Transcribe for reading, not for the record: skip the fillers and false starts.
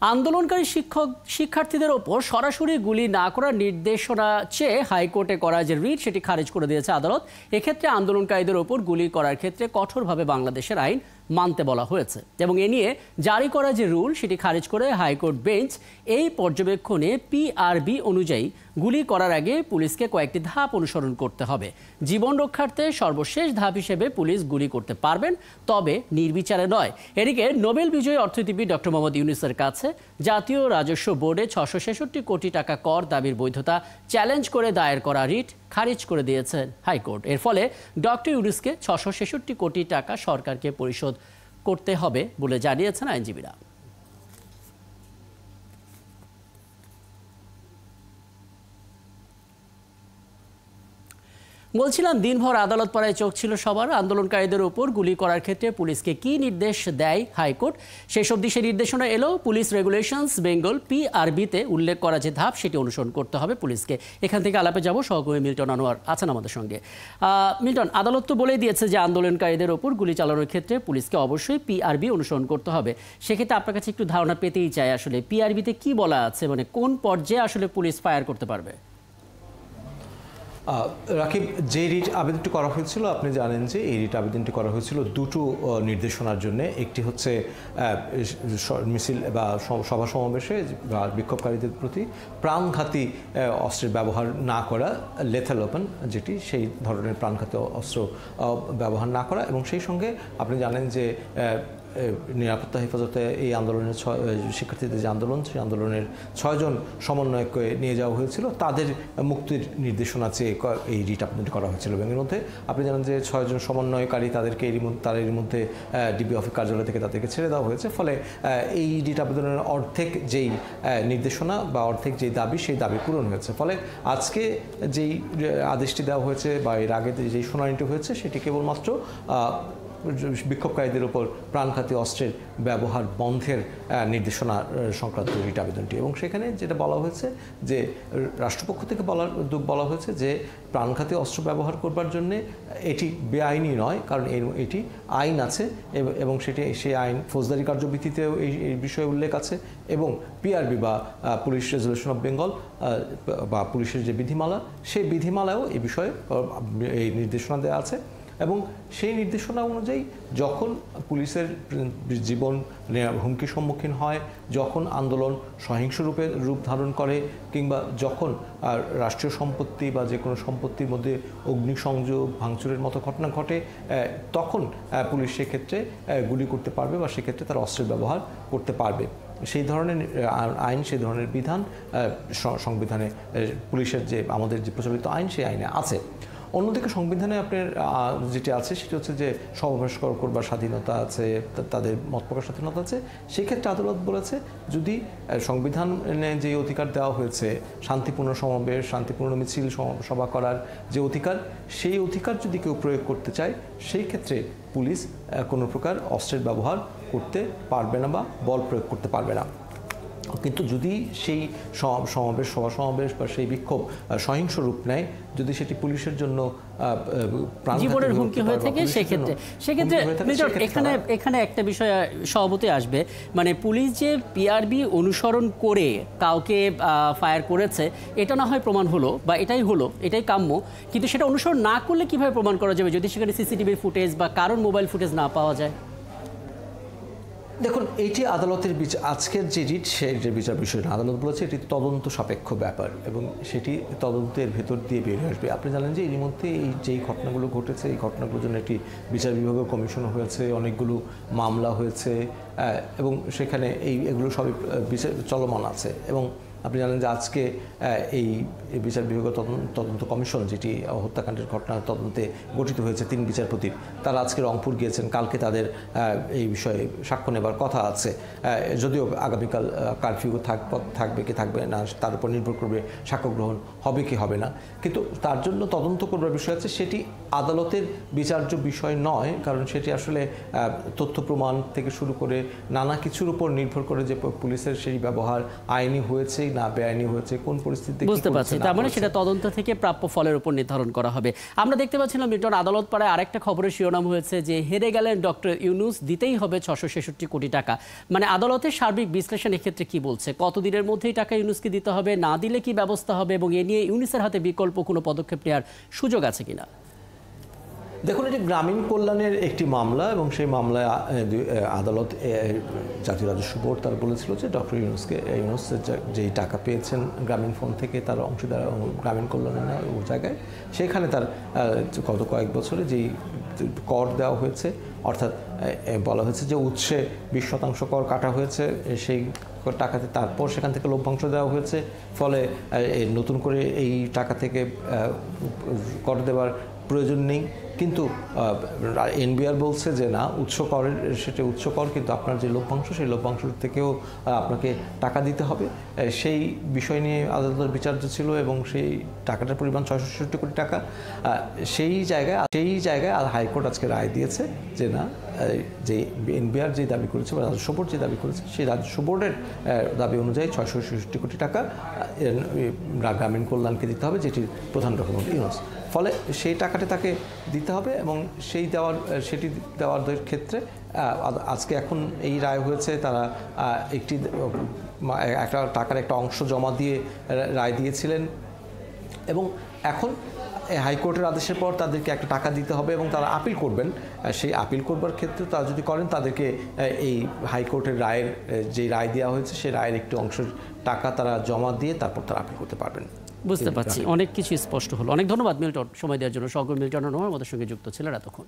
আন্দোলনকারী শিক্ষার্থীদের ওপর সরাসরি গুলি না করার নির্দেশনা চেয়ে হাইকোর্টে করা যে রিট সেটি খারিজ করে দিয়েছে আদালত। এক্ষেত্রে আন্দোলনকারীদের ওপর গুলি করার ক্ষেত্রে কঠোরভাবে বাংলাদেশের আইন মানতে বলা হয়েছে এবং এ নিয়ে জারি করা যে রুল সেটি খারিজ করে হাইকোর্ট বেঞ্চ এই পর্যবেক্ষণে পিআরবি অনুযায়ী গুলি করার আগে পুলিশকে কয়েকটি ধাপ অনুসরণ করতে হবে। জীবন রক্ষার্থে সর্বশেষ ধাপ হিসেবে পুলিশ গুলি করতে পারবেন, তবে নির্বিচারে নয়। এদিকে নোবেল বিজয়ী অর্থনীতিবিদ ডক্টর মোহাম্মদ ইউনূসের কাছে জাতীয় রাজস্ব বোর্ডে ৬৬৬ কোটি টাকা কর দাবির বৈধতা চ্যালেঞ্জ করে দায়ের করা রিট খারিজ করে দিয়েছেন হাইকোর্ট। এর ফলে ডক্টর ইউনূসকে ৬৬৬ কোটি টাকা সরকারকে পরিশোধ করতে হবে বলে জানিয়েছেন আইনজীবীরা। বলছিলাম, দিনভর আদালত পাড়ায় চোখ ছিল সবার। আন্দোলনকারীদের উপর গুলি করার ক্ষেত্রে পুলিশকে কি নির্দেশ দেয় হাইকোর্ট, শেষ অবধি সেই নির্দেশনা এলো। পুলিশ রেগুলেশনস বেঙ্গল পিআরবিতে উল্লেখ করা যে ধাপ সেটি অনুসরণ করতে হবে পুলিশকে। এখান থেকে আলাপে যাব, সহকর্মী মিল্টন আনোয়ার আছেন আমাদের সঙ্গে। মিল্টন, আদালত তো বলেই দিয়েছে যে আন্দোলনকারীদের ওপর গুলি চালানোর ক্ষেত্রে পুলিশকে অবশ্যই পিআরবি অনুসরণ করতে হবে। সেক্ষেত্রে আপনার কাছে একটু ধারণা পেতেই চাই, আসলে পিআরবিতে কি বলা আছে, মানে কোন পর্যায়ে আসলে পুলিশ ফায়ার করতে পারবে? রাকিব, যে রিট আবেদনটি করা হয়েছিল, আপনি জানেন যে এই রিট আবেদনটি করা হয়েছিল দুটো নির্দেশনার জন্য। একটি হচ্ছে মিছিল বা সভা সমাবেশে বা বিক্ষোভকারীদের প্রতি প্রাণঘাতী অস্ত্রের ব্যবহার না করা, লেথাল ওয়েপন যেটি, সেই ধরনের প্রাণঘাতী অস্ত্র ব্যবহার না করা, এবং সেই সঙ্গে আপনি জানেন যে নিরাপত্তা হেফাজতে এই আন্দোলনের শিক্ষার্থীদের যে আন্দোলন, সেই আন্দোলনের ৬ জন সমন্বয়ককে নিয়ে যাওয়া হয়েছিল, তাদের মুক্তির নির্দেশনা চেয়ে এই রিট আবেদনটি করা হয়েছিল। এবং এর মধ্যে আপনি জানেন যে 6 জন সমন্বয়কারী, তাদেরকে এর মধ্যে ডিবি অফিস কার্যালয় থেকে তাদেরকে ছেড়ে দেওয়া হয়েছে। ফলে এই রিট আবেদনের অর্ধেক যেই নির্দেশনা বা অর্ধেক যেই দাবি, সেই দাবি পূরণ হয়েছে। ফলে আজকে যেই আদেশটি দেওয়া হয়েছে বা এর আগে যেই শুনানিটি হয়েছে, সেটি কেবলমাত্র বিক্ষোভকারীদের উপর প্রাণঘাতী অস্ত্রের ব্যবহার বন্ধের নির্দেশনা সংক্রান্ত রিট আবেদনটি। এবং সেখানে যেটা বলা হয়েছে যে রাষ্ট্রপক্ষ থেকে বলা হয়েছে যে প্রাণঘাতী অস্ত্র ব্যবহার করবার জন্য এটি বেআইনি নয়, কারণ এটি আইন আছে এবং সেই আইন ফৌজদারি কার্যবিধিতেও এই বিষয়ে উল্লেখ আছে, এবং পিআরবি বা পুলিশ রেজুলেশন অফ বেঙ্গল বা পুলিশের যে বিধিমালা, সেই বিধিমালায়ও এই বিষয়ে এই নির্দেশনা দেওয়া আছে। এবং সেই নির্দেশনা অনুযায়ী যখন পুলিশের জীবন হুমকির সম্মুখীন হয়, যখন আন্দোলন সহিংস রূপ ধারণ করে, কিংবা যখন রাষ্ট্রীয় সম্পত্তি বা যে কোনো সম্পত্তির মধ্যে অগ্নিসংযোগ ভাঙচুরের মতো ঘটনা ঘটে, তখন পুলিশ সেক্ষেত্রে গুলি করতে পারবে বা সেক্ষেত্রে তার অস্ত্রের ব্যবহার করতে পারবে। সেই ধরনের আইন, সেই ধরনের বিধান সংবিধানে, পুলিশের যে আমাদের যে প্রচলিত আইন, সেই আইনে আছে। অন্যদিকে সংবিধানে আপনার যেটি আছে সেটি হচ্ছে যে সমাবেশ করবার স্বাধীনতা আছে, তাদের মত প্রকাশ স্বাধীনতা আছে। সেক্ষেত্রে আদালত বলেছে, যদি সংবিধানে যে অধিকার দেওয়া হয়েছে শান্তিপূর্ণ সমাবেশ, শান্তিপূর্ণ মিছিল, সভা করার যে অধিকার, সেই অধিকার যদি কেউ প্রয়োগ করতে চায়, সেই ক্ষেত্রে পুলিশ কোনো প্রকার অস্ত্রের ব্যবহার করতে পারবে না বা বল প্রয়োগ করতে পারবে না। কিন্তু যদি সেই সভা সমাবেশ বা সেই বিক্ষোভ সহিংস রূপ নেয়, যদি সেটি পুলিশের জন্য জীবনের হুমকি হয়ে থাকে, সেক্ষেত্রে এখানে একটা বিষয় সভাপতি আসবে, মানে পুলিশ যে পিআরবি অনুসরণ করে কাউকে ফায়ার করেছে, এটা না হয় প্রমাণ হলো বা এটাই কাম্য, কিন্তু সেটা অনুসরণ না করলে কিভাবে প্রমাণ করা যাবে যদি সেখানে সিসিটিভি ফুটেজ বা কারোর মোবাইল ফুটেজ না পাওয়া যায়? দেখুন, এইটি আদালতের আজকের যে রিট, সেই বিচার বিষয় না। আদালত বলেছে এটি তদন্ত সাপেক্ষ ব্যাপার এবং সেটি তদন্তের ভেতর দিয়ে বেরিয়ে আসবে। আপনি জানেন যে এর মধ্যে যেই ঘটনাগুলো ঘটেছে, এই ঘটনাগুলোর জন্য একটি বিচার বিভাগীয় কমিশন হয়েছে, অনেকগুলো মামলা হয়েছে, এবং সেখানে এগুলো সবই বিচার চলমান আছে। এবং আপনি জানেন যে আজকে এই বিচার বিভাগীয় তদন্ত কমিশন, যেটি হত্যাকাণ্ডের ঘটনার তদন্তে গঠিত হয়েছে 3 বিচারপতির, তারা আজকে রংপুর গিয়েছেন। কালকে তাদের এই বিষয়ে সাক্ষ্য নেবার কথা আছে, যদিও আগামীকাল কারফিউ থাকবে কি থাকবে না তার উপর নির্ভর করবে সাক্ষ্য গ্রহণ হবে কি হবে না। কিন্তু তার জন্য তদন্ত করবার বিষয় আছে, সেটি আদালতের বিচার্য বিষয় নয়, কারণ সেটি আসলে তথ্য প্রমাণ থেকে শুরু করে নানা কিছুর উপর নির্ভর করে যে পুলিশের সেই ব্যবহার আইনি হয়েছে না বেআইনি হয়েছে, কোন পরিস্থিতিতে কি বুঝতে পারছি। করেছে না তার মানে করেছে। সেটা তদন্ত থেকে প্রাপ্য ফলের উপর নির্ধারণ করা হবে। আমরা দেখতে পাচ্ছিলাম মিল্টন, আদালত পাড়ায় আরেকটা খবরের শিরোনাম হয়েছে যে হেরে গেলেন ডক্টর ইউনূস, দিতেই হবে 666 কোটি টাকা। মানে আদালতের সার্বিক বিশ্লেষণ এক্ষেত্রে কি বলছে? কতদিনের মধ্যেই টাকা ইউনূসকে দিতে হবে, না দিলে কি ব্যবস্থা হবে, এবং এ নিয়ে ইউনূসের হাতে বিকল্প কোনো পদক্ষেপ নেওয়ার সুযোগ আছে কিনা? দেখুন, এটি গ্রামীণ কল্যাণের একটি মামলা এবং সেই মামলায় আদালত জাতীয় রাজস্ব বোর্ড তারা বলেছিল যে ডক্টর ইউনূস যেই টাকা পেয়েছেন গ্রামীণ ফোন থেকে তার অংশীদার গ্রামীণ কল্যাণের জায়গায়, সেখানে তার গত কয়েক বছরে যেই কর দেওয়া হয়েছে, অর্থাৎ বলা হয়েছে যে উৎসে 20% কর কাটা হয়েছে, সেই টাকাতে তারপর সেখান থেকে লভ্যাংশ দেওয়া হয়েছে, ফলে নতুন করে এই টাকা থেকে কর দেওয়ার প্রয়োজন নেই। কিন্তু এনবিআর বলছে যে না, সেটা উৎস কর, কিন্তু আপনার যে লভ্যাংশ সেই লভ্যাংশ থেকেও আপনাকে টাকা দিতে হবে। সেই বিষয় নিয়ে আদালতের বিচার্য ছিল এবং সেই টাকাটার পরিমাণ 666 কোটি টাকা। সেই জায়গায় হাইকোর্ট আজকে রায় দিয়েছে যে না, যে এনবিআর যে দাবি করেছে বা রাজস্ব বোর্ড যে দাবি করেছে, সেই রাজস্ব বোর্ডের দাবি অনুযায়ী 666 কোটি টাকা গ্রামীণ কল্যাণকে দিতে হবে, যেটির প্রধান রকম ইউনূস। ফলে সেই টাকাটা তাকে দিতে হবে এবং সেটি দেওয়ার ক্ষেত্রে আজকে এখন এই রায় হয়েছে। তারা একটা টাকার একটা অংশ জমা দিয়ে রায় দিয়েছিলেন এবং এখন হাইকোর্টের আদেশের পর তাদেরকে একটা টাকা দিতে হবে এবং তারা আপিল করবেন। সেই আপিল করবার ক্ষেত্রে তারা যদি করেন, তাদেরকে এই হাইকোর্টের রায়ের যে রায় দেওয়া হয়েছে সেই রায়ের একটি অংশ টাকা তারা জমা দিয়ে তারপর তারা আপিল করতে পারবেন। বুঝতে পারছি, অনেক কিছু স্পষ্ট হলো। অনেক ধন্যবাদ মিল্টন সময় দেওয়ার জন্য। সহকর্মী মিল্টন আমাদের সঙ্গে যুক্ত ছিলেন এতক্ষণ।